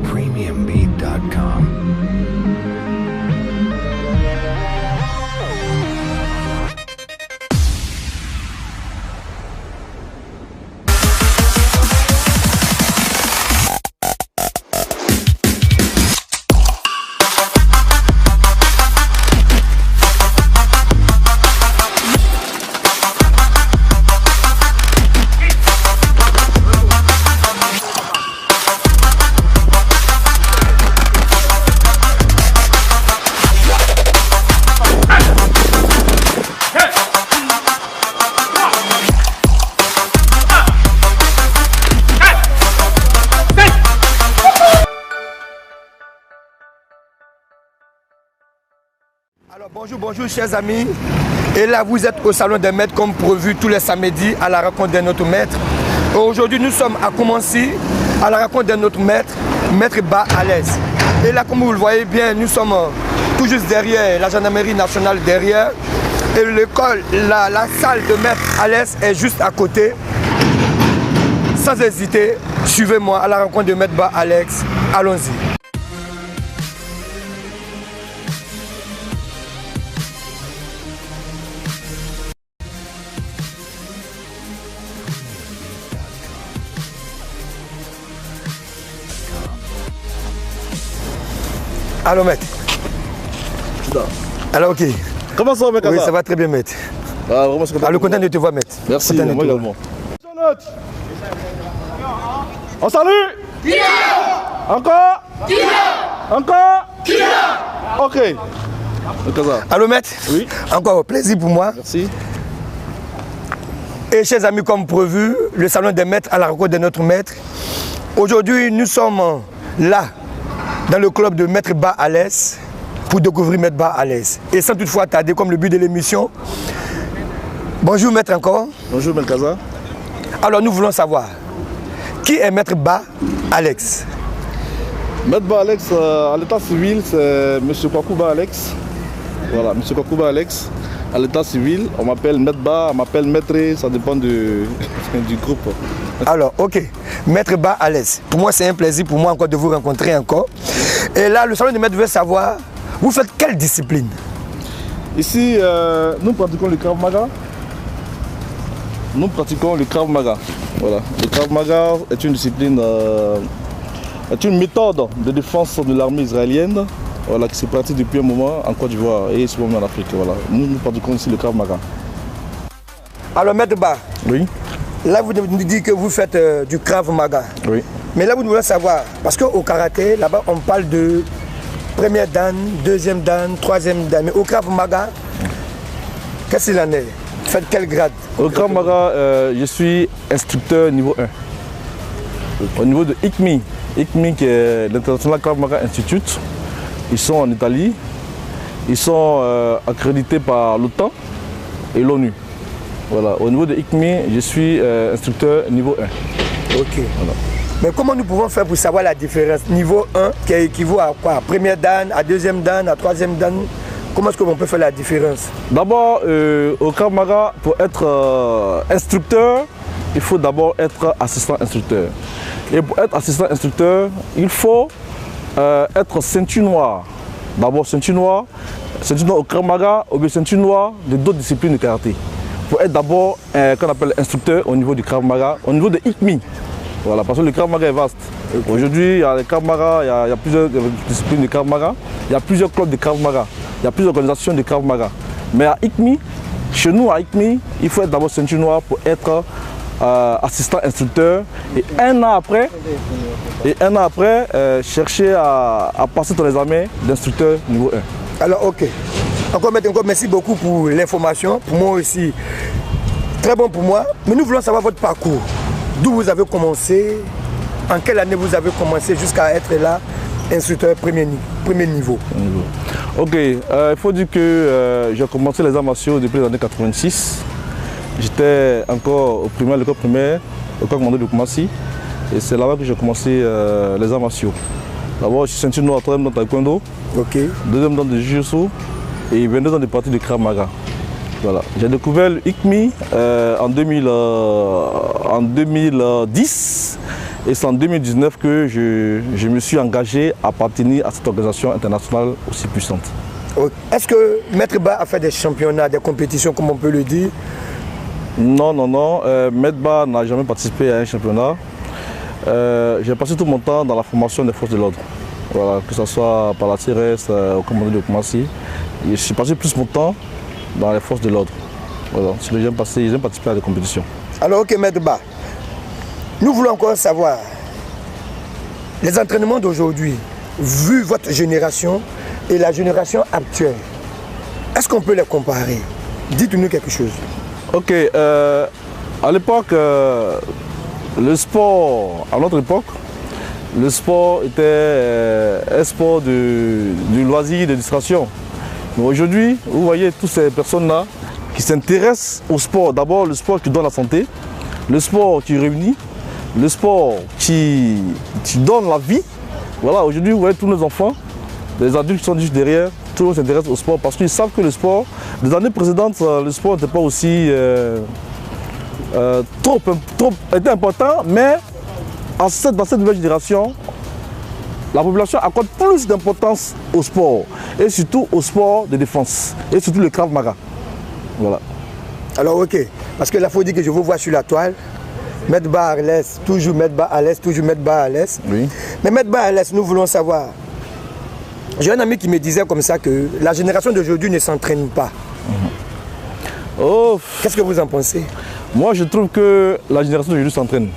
Premiumbeat.com. Alors bonjour chers amis, et là vous êtes au salon des maîtres comme prévu tous les samedis à la rencontre d'un autre maître. Aujourd'hui nous sommes à Koumansi à la rencontre d'un autre maître, Maître Ba Alès. Et là comme vous le voyez bien, nous sommes tout juste derrière la gendarmerie nationale derrière. Et l'école, la salle de Maître Alès est juste à côté. Sans hésiter, suivez-moi à la rencontre de Maître Ba Alès. Allons-y. Allô maître. Alors ok. Comment ça va, mec? Oui, ça va très bien maître. Ah, vraiment, je suis content. Alors content de te voir maître. Merci, Content de moi te voir. également. On salue. Encore. Encore. Ok. Allô maître. Oui. Encore un plaisir pour moi. Merci. Et chers amis, comme prévu, le salon des maîtres à la rencontre de notre maître. Aujourd'hui, nous sommes là, dans le club de Maître Ba Alès, pour découvrir Maître Ba Alès. Et sans toutefois tarder, comme le but de l'émission. Bonjour maître encore. Bonjour Melkaza. Alors nous voulons savoir, qui est Maître Ba Alès? Maître Ba Alès, à l'état civil, c'est M. Kwakouba Alex. Voilà, M. Kwakouba Alex. À l'état civil, on m'appelle Maître Ba, on m'appelle Maître, ça dépend du groupe. Alors, ok. Maître Ba Alès, pour moi c'est un plaisir pour moi encore de vous rencontrer encore. Et là, le salon de maître veut savoir, vous faites quelle discipline? Ici, nous pratiquons le Krav Maga. Nous pratiquons le Krav Maga. Voilà. Le Krav Maga est une discipline, est une méthode de défense de l'armée israélienne, voilà, qui se pratique depuis un moment en Côte d'Ivoire et souvent en Afrique. Voilà. Nous pratiquons ici le Krav Maga. Alors maître Ba, Oui. là vous nous dites que vous faites du Krav Maga. Oui. Mais là vous voulez savoir, parce qu'au karaté, là-bas on parle de première dan, deuxième dan, troisième dan. Mais au Krav Maga, qu'est-ce qu'il en est? Vous faites quel grade? Au Krav Maga, je suis instructeur niveau 1. Au niveau de ICMI, ICMI qui est l'International Krav Maga Institute, ils sont en Italie. Ils sont accrédités par l'OTAN et l'ONU. Voilà. Au niveau de ICMI, je suis instructeur niveau 1. Ok. Voilà. Mais comment nous pouvons faire pour savoir la différence? Niveau 1 qui équivaut à quoi? Première dan, à deuxième dan, à troisième dan. Comment est-ce qu'on peut faire la différence? D'abord, au Krav Maga, pour être instructeur, il faut d'abord être assistant instructeur. Et pour être assistant instructeur, il faut être ceinture noire. D'abord ceinture noire au Krav Maga ou bien ceinture noire de d'autres disciplines de karaté. Pour être d'abord qu'on appelle instructeur au niveau du Krav Maga, au niveau de ICMI. Voilà, parce que le Krav Maga est vaste. Okay. Aujourd'hui, il y a les Krav Maga, il y a plusieurs disciplines de Krav Maga, il y a plusieurs clubs de Krav Maga, il y a plusieurs organisations de Krav Maga. Mais à ICMI, chez nous à ICMI, il faut être d'abord ceinture noire pour être assistant instructeur et un an après, chercher à passer ton examen d'instructeur niveau 1. Alors ok, encore merci beaucoup pour l'information, pour moi aussi, très bon pour moi, mais nous voulons savoir votre parcours, d'où vous avez commencé, en quelle année vous avez commencé jusqu'à être là, instructeur premier niveau. Ok, il faut dire que j'ai commencé les arts martiaux depuis les années 86. J'étais encore au primaire, l'école primaire, au camp commando de Koumassi. Et c'est là-bas que j'ai commencé les arts martiaux. D'abord, je suis ceinture noire, troisième dans taekwondo, deuxième dans le jiu-jitsu et 22 ans de partie de Krav Maga. Voilà. J'ai découvert le ICMI en 2010 et c'est en 2019 que je me suis engagé à appartenir à cette organisation internationale aussi puissante. Est-ce que Maître Ba a fait des championnats, des compétitions, comme on peut le dire? Non. Maître Ba n'a jamais participé à un championnat. J'ai passé tout mon temps dans la formation des forces de l'ordre. Voilà, que ce soit par la CRS, au commando de Koumassi. Je suis passé plus mon temps dans les forces de l'ordre. Voilà, j'aime participer à des compétitions. Alors ok Maître Ba, nous voulons encore savoir les entraînements d'aujourd'hui, vu votre génération et la génération actuelle. Est-ce qu'on peut les comparer? Dites-nous quelque chose. Ok, à l'époque, le sport, à notre époque, le sport était un sport du loisir, de distraction. Mais aujourd'hui, vous voyez toutes ces personnes-là qui s'intéressent au sport. D'abord, le sport qui donne la santé, le sport qui réunit, le sport qui donne la vie. Voilà, aujourd'hui, vous voyez tous nos enfants, les adultes qui sont juste derrière, tout le monde s'intéresse au sport parce qu'ils savent que le sport, les années précédentes, le sport n'était pas aussi trop était important, mais dans cette nouvelle génération, la population accorde plus d'importance au sport, et surtout au sport de défense, et surtout le Krav Maga. Voilà. Alors ok, parce que là, il faut dire que je vous vois sur la toile, Maître Ba à l'aise, toujours Maître Ba à l'aise, toujours Maître Ba à l'aise. Oui. Mais Maître Ba à l'aise, nous voulons savoir, j'ai un ami qui me disait comme ça que la génération d'aujourd'hui ne s'entraîne pas. Oh. Qu'est-ce que vous en pensez? Moi, je trouve que la génération d'aujourd'hui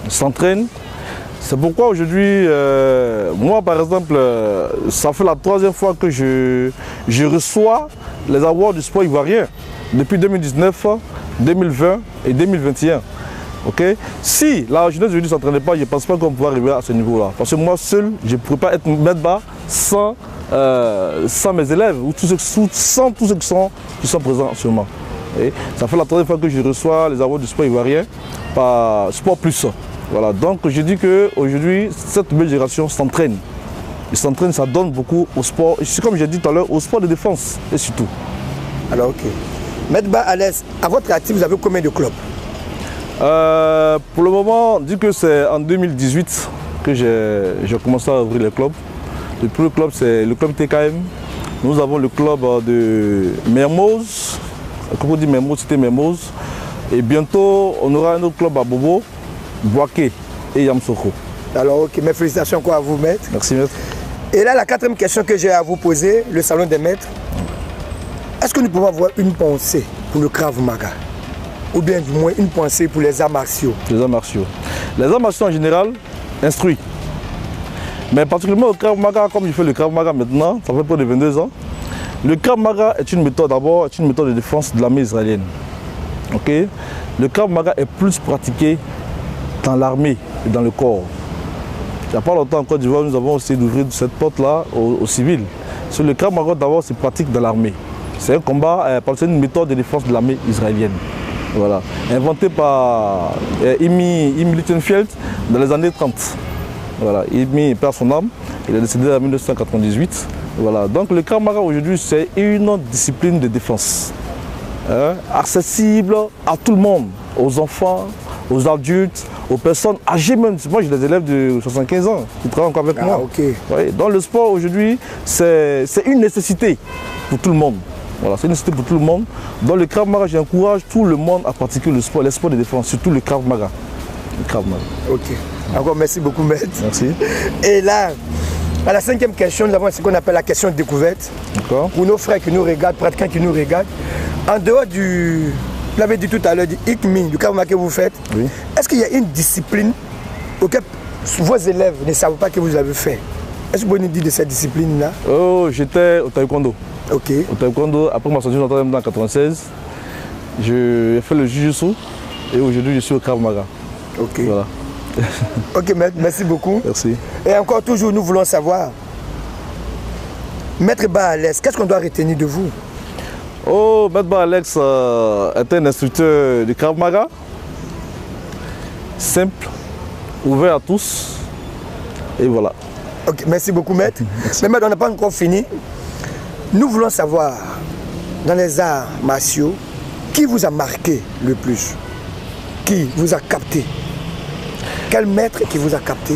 s'entraîne. C'est pourquoi aujourd'hui, moi par exemple, ça fait la troisième fois que je reçois les awards du sport ivoirien depuis 2019, 2020 et 2021. Okay? Si la jeunesse d'aujourd'hui ne s'entraînait pas, je ne pense pas qu'on pourrait arriver à ce niveau-là. Parce que moi seul, je ne pourrais pas être Maître Ba sans mes élèves ou sans tous ceux qui sont présents sûrement. Et ça fait la troisième fois que je reçois les awards du sport ivoirien par Sport Plus. Voilà, donc je dis qu'aujourd'hui, cette nouvelle génération s'entraîne. Ils s'entraînent, ça donne beaucoup au sport, et comme j'ai dit tout à l'heure, au sport de défense et surtout. Alors ok. Maître Ba à l'aise, à votre actif, vous avez combien de clubs? Pour le moment, dit que c'est en 2018 que j'ai commencé à ouvrir les clubs. Le premier club, c'est le club TKM. Nous avons le club de Mermoz. Comme on dit Mermoz, c'était Mermoz. Et bientôt, on aura un autre club à Bobo, Boaké et Yamsoko. Alors ok, mes félicitations encore à vous, Maître. Merci, Maître. Et là, la quatrième question que j'ai à vous poser, le salon des maîtres. Est-ce que nous pouvons avoir une pensée pour le Krav Maga? Ou bien du moins une pensée pour les arts martiaux? Les arts martiaux. Les arts martiaux en général instruits. Mais particulièrement au Krav Maga, comme je fais le Krav Maga maintenant, ça fait près de 22 ans. Le Krav Maga est une méthode, d'abord, est une méthode de défense de l'armée israélienne. Okay? Le Krav Maga est plus pratiqué dans l'armée et dans le corps. Il n'y a pas longtemps en Côte d'Ivoire, nous avons essayé d'ouvrir cette porte-là aux civils. Sur le Krav Maga, d'abord, c'est pratique dans l'armée. C'est un combat, c'est une méthode de défense de l'armée israélienne. Voilà. Inventé par Imi Littenfeld dans les années 30. Voilà. Imi perd son âme, il est décédé en 1998. Voilà. Donc le Krav Maga aujourd'hui, c'est une discipline de défense. Accessible à tout le monde, aux enfants, aux adultes, aux personnes âgées même. Moi j'ai des élèves de 75 ans qui travaillent encore avec moi. Okay. Ouais, dans le sport aujourd'hui, c'est une nécessité pour tout le monde. Voilà, c'est une nécessité pour tout le monde. Dans le Krav Maga, j'encourage tout le monde à pratiquer le sport, les sports de défense, surtout le Krav Maga. Le Krav Maga. Ok. Encore merci beaucoup, maître. Merci. Et là, à la 5e question, nous avons ce qu'on appelle la question de découverte. D'accord. Pour nos frères qui nous regardent, pratiquants qui nous regardent, en dehors du, vous l'avez dit tout à l'heure, du ICMI, du Krav Maga que vous faites, Oui. est-ce qu'il y a une discipline auquel vos élèves ne savent pas que vous avez fait? Est-ce que vous pouvez nous dire de cette discipline-là? Oh, j'étais au taekwondo. Ok. Au taekwondo, après ma sortie en 1996, j'ai fait le jiu-jitsu et aujourd'hui je suis au Krav Maga. Ok. Voilà. Ok, maître, merci beaucoup. Merci. Et encore toujours, nous voulons savoir, Maître Ba-Alex, qu'est-ce qu'on doit retenir de vous? Oh, Maître Ba-Alex est un instructeur de Krav Maga, simple, ouvert à tous, et voilà. Ok, merci beaucoup, maître. Mais maître, on n'a pas encore fini. Nous voulons savoir, dans les arts martiaux, qui vous a marqué le plus? Qui vous a capté? Quel maître qui vous a capté?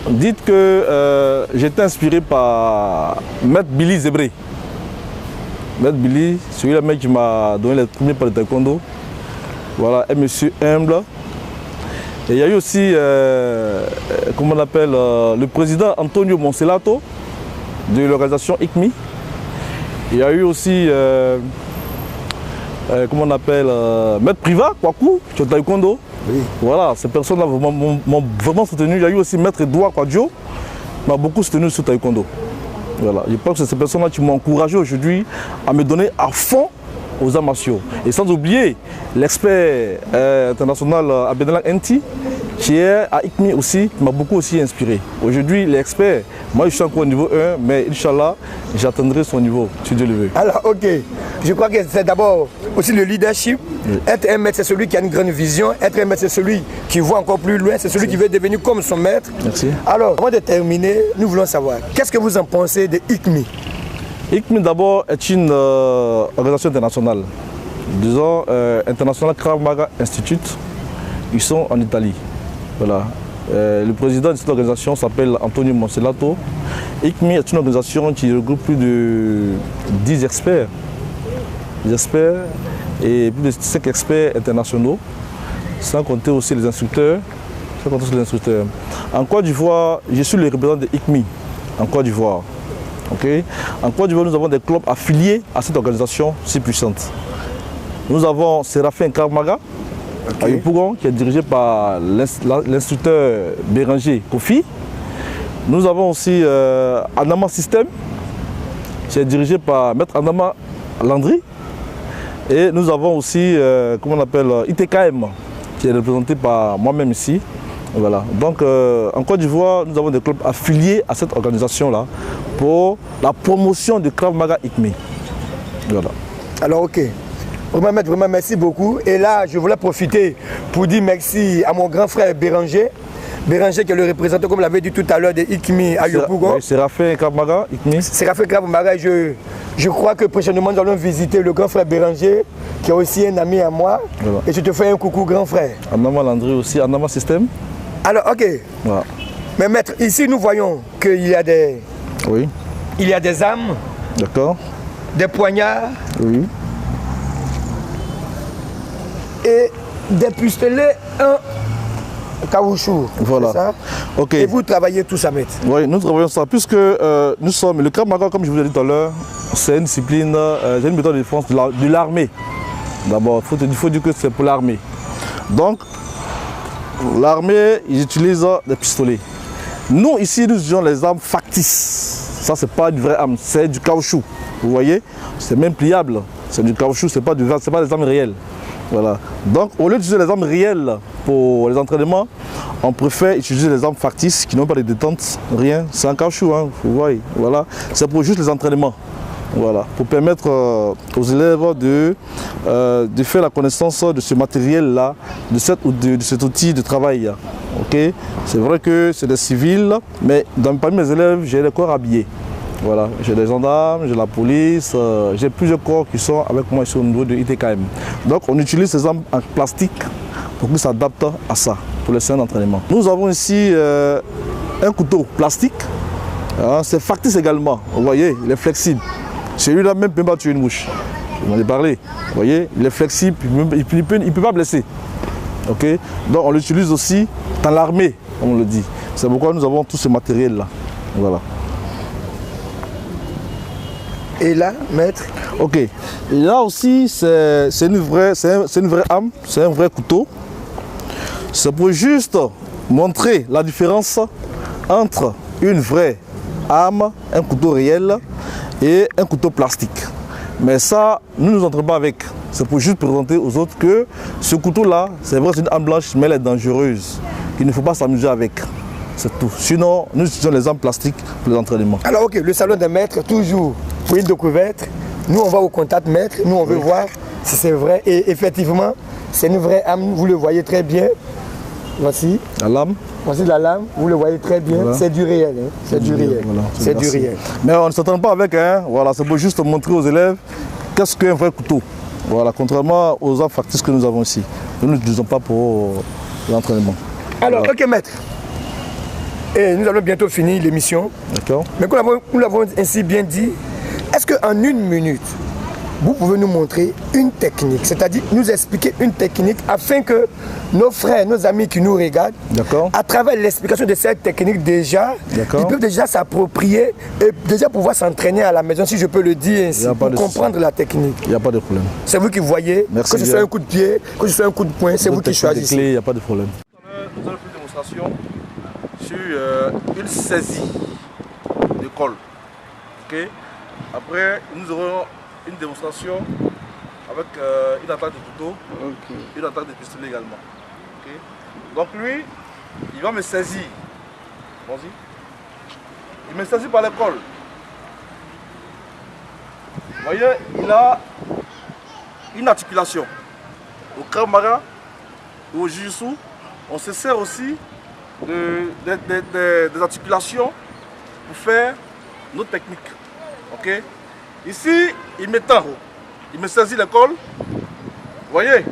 Dites que j'étais inspiré par Maître Billy Zébré. Maître Billy, celui-là mec qui m'a donné les premiers pas de taekwondo. Voilà, un monsieur humble. Et il y a eu aussi, comment on appelle, le président Antonio Monselato de l'organisation ICMI. Il y a eu aussi, comment on appelle, Maître Priva, Kwaku, qui est au taekwondo. Oui. Voilà, ces personnes-là m'ont vraiment soutenu. Il y a eu aussi Maître Edouard Kwadjo, qui m'a beaucoup soutenu sur taekwondo. Voilà. Je pense que c'est ces personnes-là qui m'ont encouragé aujourd'hui à me donner à fond aux arts martiaux. Et sans oublier l'expert international Abdelal Enti, qui est à ICMI aussi, qui m'a beaucoup aussi inspiré. Aujourd'hui, l'expert, moi je suis encore au niveau 1, mais Inch'Allah, j'atteindrai son niveau, si Dieu le veut. Alors, ok. Je crois que c'est d'abord aussi le leadership. Oui. Être un maître, c'est celui qui a une grande vision. Être un maître, c'est celui qui voit encore plus loin. C'est celui qui veut devenir comme son maître. Merci. Alors, avant de terminer, nous voulons savoir, qu'est-ce que vous en pensez de ICMI? ICMI d'abord est une organisation internationale. Disons, International Krav Maga Institute. Ils sont en Italie. Voilà. Le président de cette organisation s'appelle Antonio Monselato. ICMI est une organisation qui regroupe plus de 10 experts. Et plus de 5 experts internationaux, sans compter aussi les instructeurs. En Côte d'Ivoire, je suis le représentant de ICMI en Côte d'Ivoire. Okay. En Côte d'Ivoire, nous avons des clubs affiliés à cette organisation si puissante. Nous avons Séraphin Krav Maga, à Yopougon, qui est dirigé par l'instructeur Béranger Kofi. Nous avons aussi Anama System, qui est dirigé par Maître Anama Landry. Et nous avons aussi, comment on appelle, ITKM, qui est représenté par moi-même ici. Voilà. Donc, en Côte d'Ivoire, nous avons des clubs affiliés à cette organisation-là pour la promotion du Krav Maga ICMI. Voilà. Alors, ok. Vraiment, maître, vraiment, merci beaucoup. Et là, je voulais profiter pour dire merci à mon grand frère Béranger. Béranger qui est le représentant, comme l'avait dit tout à l'heure, de ICMI à Yopougon. Séraphin Krav Maga, ICMI. Séraphin Krav Maga, je crois que prochainement nous allons visiter le grand frère Béranger, qui est aussi un ami à moi. Voilà. Et je te fais un coucou, grand frère. Anama Landry aussi, Anama System. Alors, ok. Voilà. Mais maître, ici nous voyons qu'il y a des... Oui. Il y a des armes. D'accord. Des poignards. Oui. Et des pistolets, un caoutchouc. Voilà. Ça? Ok. Et vous travaillez tout ça, maître? Oui, nous travaillons ça, puisque nous sommes... Le Krav Maga, comme je vous l'ai dit tout à l'heure, c'est une discipline, c'est une méthode de défense de l'armée. D'abord, il faut dire que c'est pour l'armée. Donc, l'armée, ils utilisent des pistolets. Nous, ici, nous utilisons les armes factices. Ça, c'est pas une vraie arme, c'est du caoutchouc. Vous voyez? C'est même pliable. C'est du caoutchouc, c'est pas des armes réelles. Voilà. Donc, au lieu d'utiliser les armes réelles pour les entraînements, on préfère utiliser les armes factices qui n'ont pas de détente, rien. C'est un caoutchouc, hein, vous voyez. Voilà. C'est pour juste les entraînements. Voilà. Pour permettre aux élèves de faire la connaissance de ce matériel-là, de cet outil de travail. Okay. C'est vrai que c'est des civils, mais parmi mes élèves, j'ai des corps habillés. Voilà. J'ai des gendarmes, j'ai la police, j'ai plusieurs corps qui sont avec moi ici au niveau de ITKM. Donc on utilise ces armes en plastique pour qu'ils s'adaptent à ça, pour les séances d'entraînement. Nous avons ici un couteau plastique, hein, c'est factice également, vous voyez, il est flexible. Celui-là même peut pas tuer une mouche, je m'en ai parlé, vous voyez, il est flexible, il ne peut pas blesser. Okay. Donc on l'utilise aussi dans l'armée. comme on le dit. C'est pourquoi nous avons tout ce matériel-là. Voilà. Et là, maître? Ok. Et là aussi, c'est une vraie âme, c'est un vrai couteau. C'est pour juste montrer la différence entre une vraie âme, un couteau réel et un couteau plastique. Mais ça, nous ne nous entrons pas avec. C'est pour juste présenter aux autres que ce couteau-là, c'est vrai, c'est une âme blanche, mais elle est dangereuse. Il ne faut pas s'amuser avec. C'est tout. Sinon, nous utilisons les armes plastiques pour les entraînements. Alors, ok, le salon des maîtres, toujours pour une découverte. Nous, on va au contact maître. Nous, on veut voir si c'est vrai. Et effectivement, c'est une vraie âme. Vous le voyez très bien. Voici. La lame. Voici la lame. Vous le voyez très bien. Voilà. C'est du réel. Hein. C'est du réel. Voilà. C'est du réel. Mais on ne s'attend pas avec. Hein. Voilà, c'est pour juste montrer aux élèves qu'est-ce qu'un vrai couteau. Voilà, contrairement aux armes factices que nous avons ici. Nous ne l'utilisons pas pour l'entraînement. Alors, voilà. ok, maître. Et nous allons bientôt finir l'émission. D'accord. Mais comme nous l'avons ainsi bien dit, est-ce qu'en 1 minute, vous pouvez nous montrer une technique, c'est-à-dire nous expliquer une technique afin que nos frères, nos amis qui nous regardent, à travers l'explication de cette technique déjà, ils peuvent déjà s'approprier et déjà pouvoir s'entraîner à la maison, si je peux le dire ainsi, pour comprendre la technique. Il n'y a pas de problème. C'est vous qui voyez, merci que ce soit un coup de pied, que ce soit un coup de poing, c'est vous qui choisissez. Il n'y a pas de problème. Nous allons faire une démonstration sur une saisie de colle. Okay. Après, nous aurons une démonstration avec une attaque de couteau, une attaque de pistolet également. Okay. Donc lui, il va me saisir. Vas-y. Il me saisit par l'épaule. Vous voyez, il a une articulation. Au Krav Maga ou au Jiu-Jitsu, on se sert aussi des articulations pour faire nos techniques. Okay. Ici, il m'étend, il me saisit l'épaule. Vous voyez,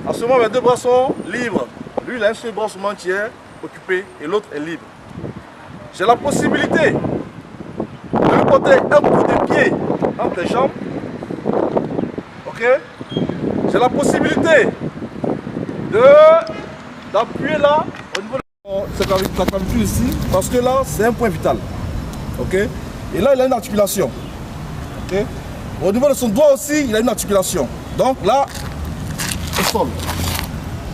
en ce moment, mes 2 bras sont libres. Lui, il a un seul bras seulement qui est occupé et l'autre est libre. J'ai la possibilité de lui porter un coup de pied entre les jambes. Ok. J'ai la possibilité d'appuyer là au niveau de cette clavicule ici, parce que là, c'est un point vital. Ok. Et là, il a une articulation. Okay. Au niveau de son doigt aussi, il a une articulation. Donc là, au sol.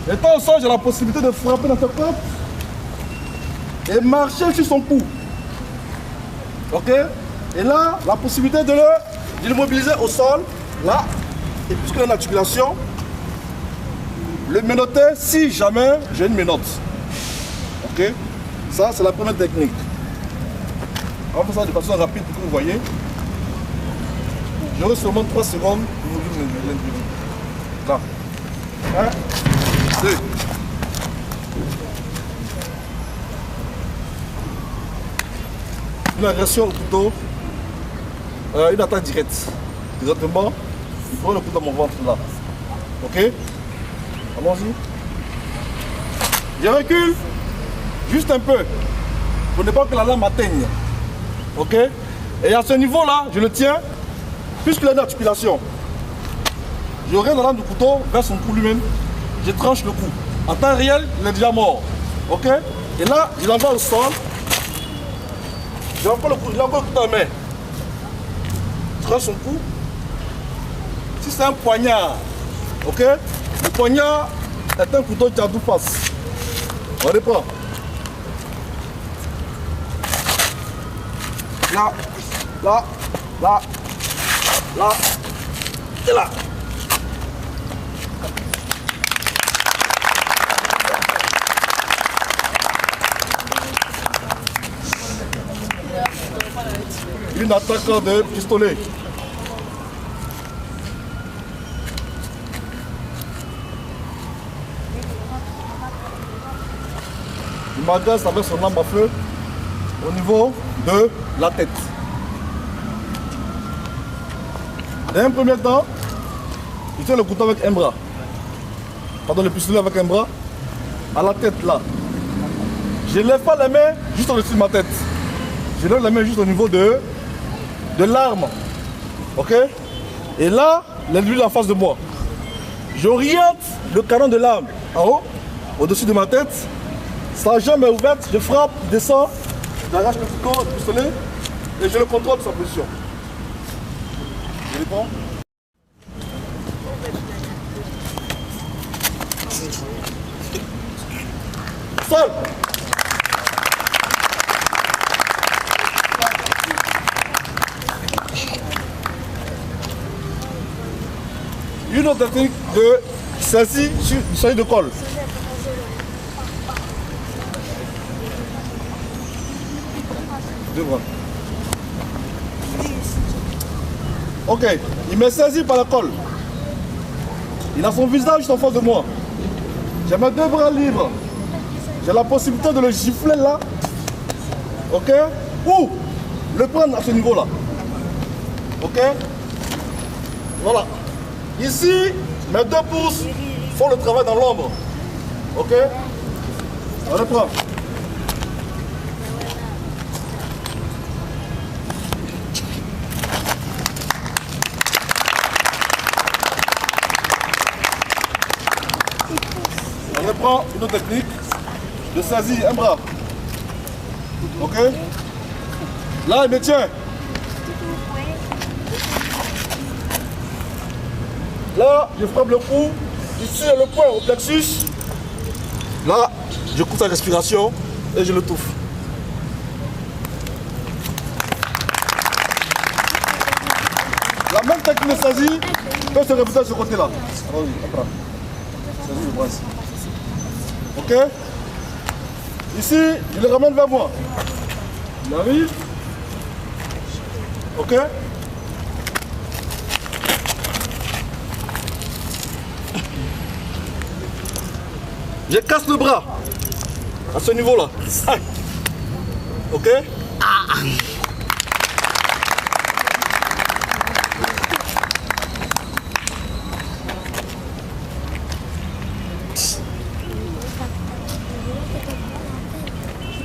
Étant au sol, j'ai la possibilité de frapper dans sa tête et marcher sur son cou. Ok. Et là, la possibilité de l'immobiliser au sol, là, et puisqu'il a une articulation, le menotter si jamais j'ai une menotte. Ok. Ça, c'est la première technique. On va faire ça de façon rapide pour que vous voyez. J'aurai seulement 3 secondes pour vous dire l'individu. Là. 1, 2. Une agression au couteau. Une attaque directe. Directement, il prend le couteau dans mon ventre là. Ok. Allons-y. Je recule. Juste un peu. Pour ne pas que la lame atteigne. Ok. Et à ce niveau là, je le tiens. Puisqu'il a une articulation, je regarde la lame du couteau vers son cou lui-même, je tranche le cou. En temps réel, il est déjà mort. Ok. Et là, je l'envoie au sol. Je l'envoie le couteau en main. Je tranche son cou. Si c'est un poignard, ok. Le poignard est un couteau qui a 2 faces. On reprend. Là, là, là. Là et là. Une attaque de pistolet. Il m'agresse avec son arme à feu au niveau de la tête. Dans un premier temps, il tient le couteau avec un bras. Pardon, le pistolet avec un bras. À la tête là. Je ne lève pas les mains juste au-dessus de ma tête. Je lève les mains juste au niveau de l'arme. Ok. Et là, l'ennemi est en face de moi. J'oriente le canon de l'arme en haut, au-dessus de ma tête. Sa jambe est ouverte, je frappe, je descends, j'arrache le couteau, le pistolet et je le contrôle de sa position. Je les prends. Sol. Une autre technique de saisie sur une série de colle. Deux bras. Ok, il m'est saisi par la colle. Il a son visage juste en face de moi. J'ai mes deux bras libres. J'ai la possibilité de le gifler là. Ok? Ou le prendre à ce niveau-là. Ok? Voilà. Ici, mes deux pouces font le travail dans l'ombre. Ok? On reprend. On reprend une autre technique de saisie, un bras. Ok? Là, il me tient. Là, je frappe le cou. Ici, le poing au plexus. Là, je coupe sa respiration et je le touffe. La même technique de saisie peut se répéter de ce côté-là. Allons-y, après. Saisie le bras ici. Ok? Ici, je le ramène vers moi. Il arrive. Ok? Je casse le bras. À ce niveau-là. Ok?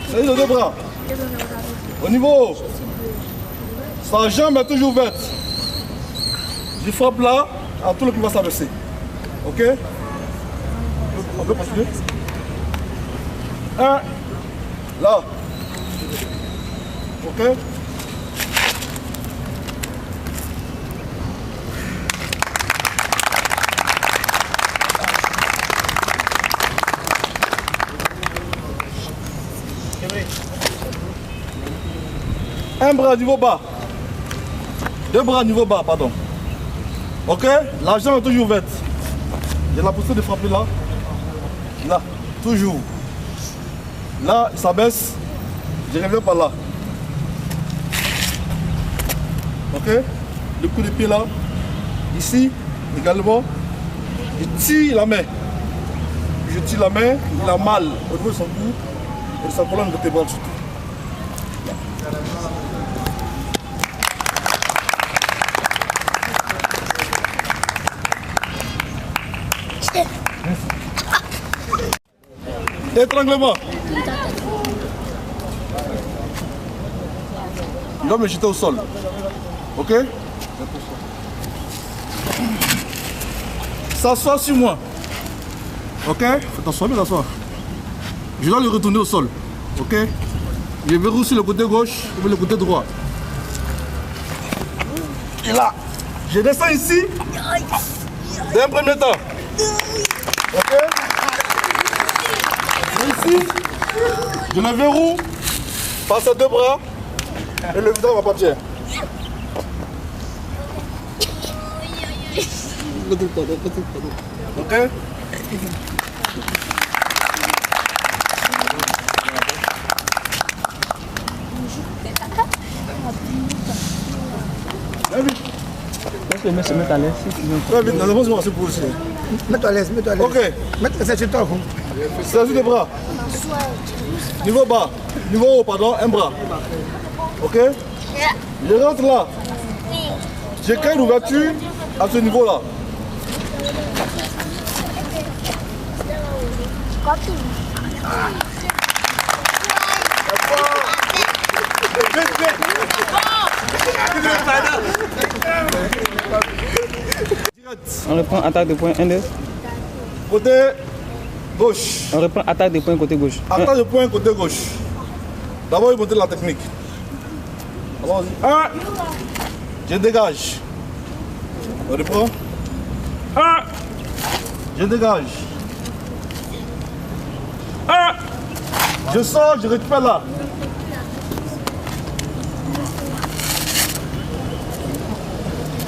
C'est les deux bras. Au niveau, sa jambe est toujours ouverte. Je frappe là, à tout le qui va s'abaisser. Ok? On peut continuer? Un. Là. Ok? Un bras niveau bas. Deux bras niveau bas, pardon. Ok? La jambe est toujours ouverte. J'ai la possibilité de frapper là. Là, toujours. Là, il s'abaisse. Je reviens par là. Ok? Le coup de pied là. Ici, également. Je tire la main. Je tire la main. Il a mal au niveau de son cou et de sa colonne vertébrale surtout. Étranglement. Il doit me jeter au sol. Ok? S'assoit sur moi. Ok? Faut t'asseoir, mais t'asseoir. Je dois le retourner au sol. Ok? Je verrouille sur le côté gauche ou le côté droit. Et là, je descends ici. D'un premier temps. Ok? Ici, je le verrouille par ces deux bras et le visage va partir. Ok? Très vite. Laisse-le se mettre à l'aise. Très vite, nous avons ce pour aussi. Mets-toi à l'aise, mets-toi à l'aise. Ok. Mets-toi sur toi. Saisis les bras. Niveau bas. Niveau haut, pardon, un bras. Ok? Je rentre là. J'ai créé une ouverture à ce niveau-là. On le prend, attaque de point 1, 2. Côté Gauche. On reprend attaque de poing côté gauche. Attaque de poing côté gauche. D'abord, il montre la technique. Allons-y. 1. Je dégage. On reprend. 1. Je dégage. 1. Je sors, je récupère là.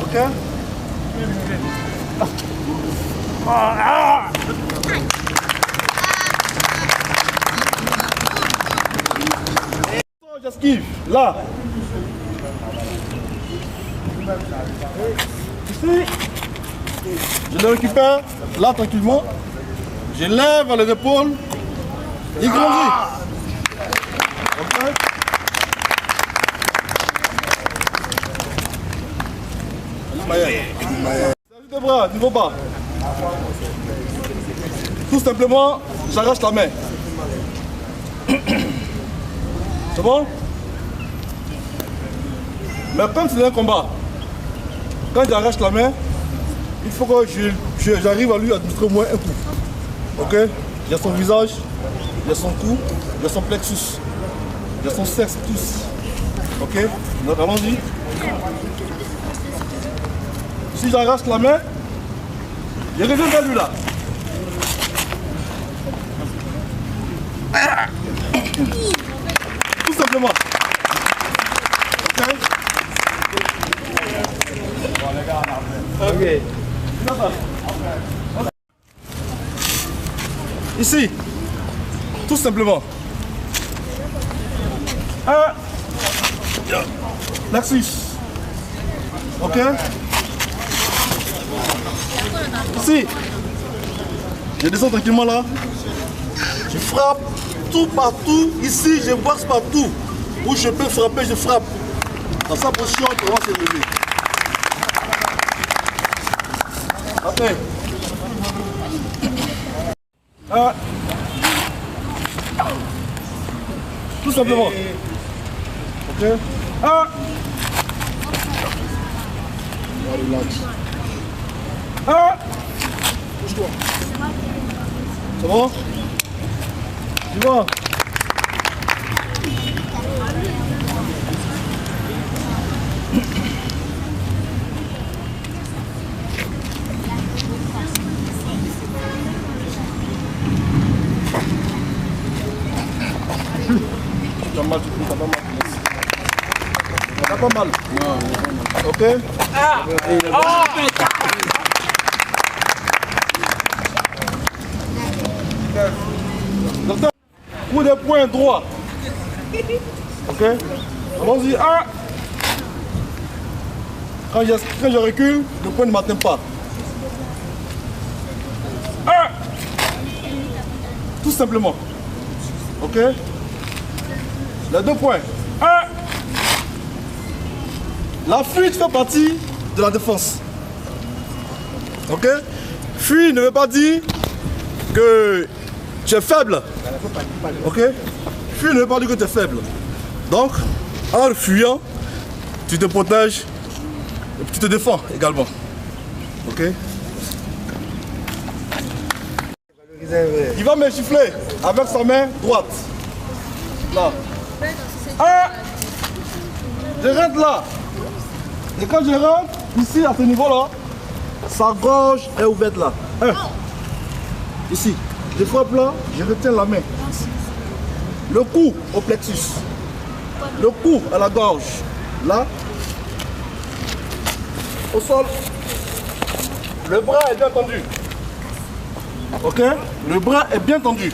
Ok. J'esquive, là. Ici. Je le récupère, là tranquillement. Je lève les épaules. Il grandit. Ok. Salut de bras, niveau bas. Tout simplement, j'arrache la main. C'est bon? Mais comme c'est un combat, quand j'arrache la main, il faut que j'arrive à lui administrer au moins un coup. Ok? J'ai son visage, j'ai son cou, j'ai son plexus, j'ai son sexe, tous. Ok? Donc allons-y. Si j'arrache la main, je reviens vers lui là. Tout simplement. Ok. Ici. Tout simplement. 1. Plexus. Ok. Ici. Je descends tranquillement là. Je frappe tout partout. Ici, je boxe partout. Où je peux frapper, je frappe. Dans sa position, on peut se lever. Après. 1. Tout simplement. Ok. 1. C'est bon? Tu vois? T'as mal, t'as pas mal. T'as pas mal. Ok? Docteur, coup de poing droit. Ok? Allons-y. 1. Quand je recule, le poing ne m'atteint pas. 1. Tout simplement. Ok? Les 2 points. 1. La fuite fait partie de la défense. Ok? Fuir ne veut pas dire que tu es faible. Ok? Fuir ne veut pas dire que tu es faible. Donc, en fuyant, tu te protèges et tu te défends également. Ok? Il va me gifler avec sa main droite. Là. 1. Je rentre là. Et quand je rentre, ici, à ce niveau-là, sa gorge est ouverte là. 1. Ici. Je frappe là, je retiens la main. Le cou au plexus. Le cou à la gorge. Là. Au sol. Le bras est bien tendu. Ok? Le bras est bien tendu.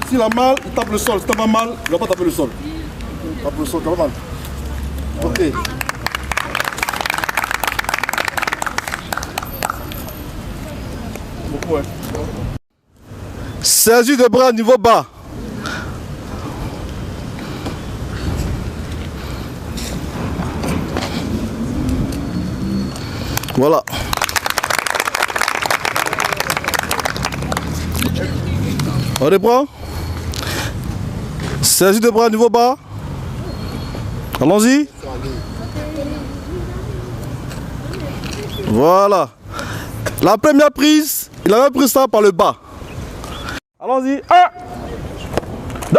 S'il a mal, il tape le sol. Si tu as mal, il ne va pas taper le sol. Tape le sol, tu as mal. Ok. Beaucoup, hein. Saisie de bras niveau bas. Voilà. On reprend. Saisie de bras niveau bas. Allons-y. Voilà. La première prise, Il avait pris ça par le bas. Allons-y. 1, 2,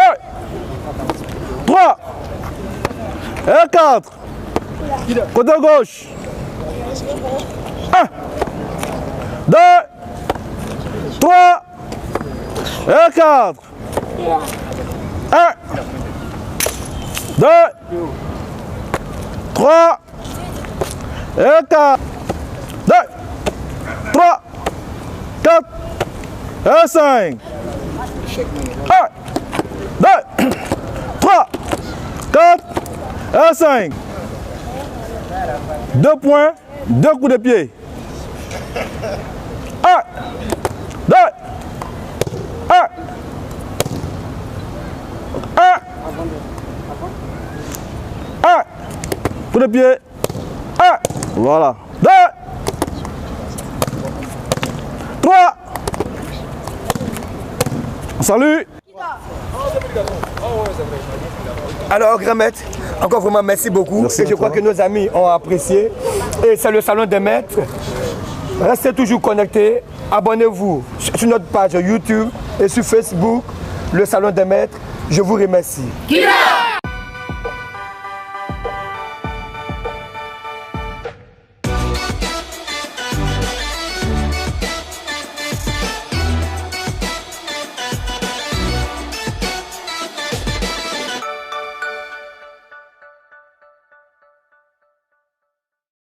3 et 4. Côté gauche. 1, 2, 3 et 4. 1, 2, 3 et 4. 2, 3, 4 et 5. 1, 2, 3, 4 et 5. 2 points, 2 coups de pied. 1, 2, 1, 1, 1, coup de pied. 1, voilà. 2, 3. Salut. Alors, grand maître, encore vraiment merci beaucoup. Merci et je crois que nos amis ont apprécié. Et c'est le salon des maîtres. Restez toujours connectés. Abonnez-vous sur notre page YouTube et sur Facebook, le salon des maîtres. Je vous remercie.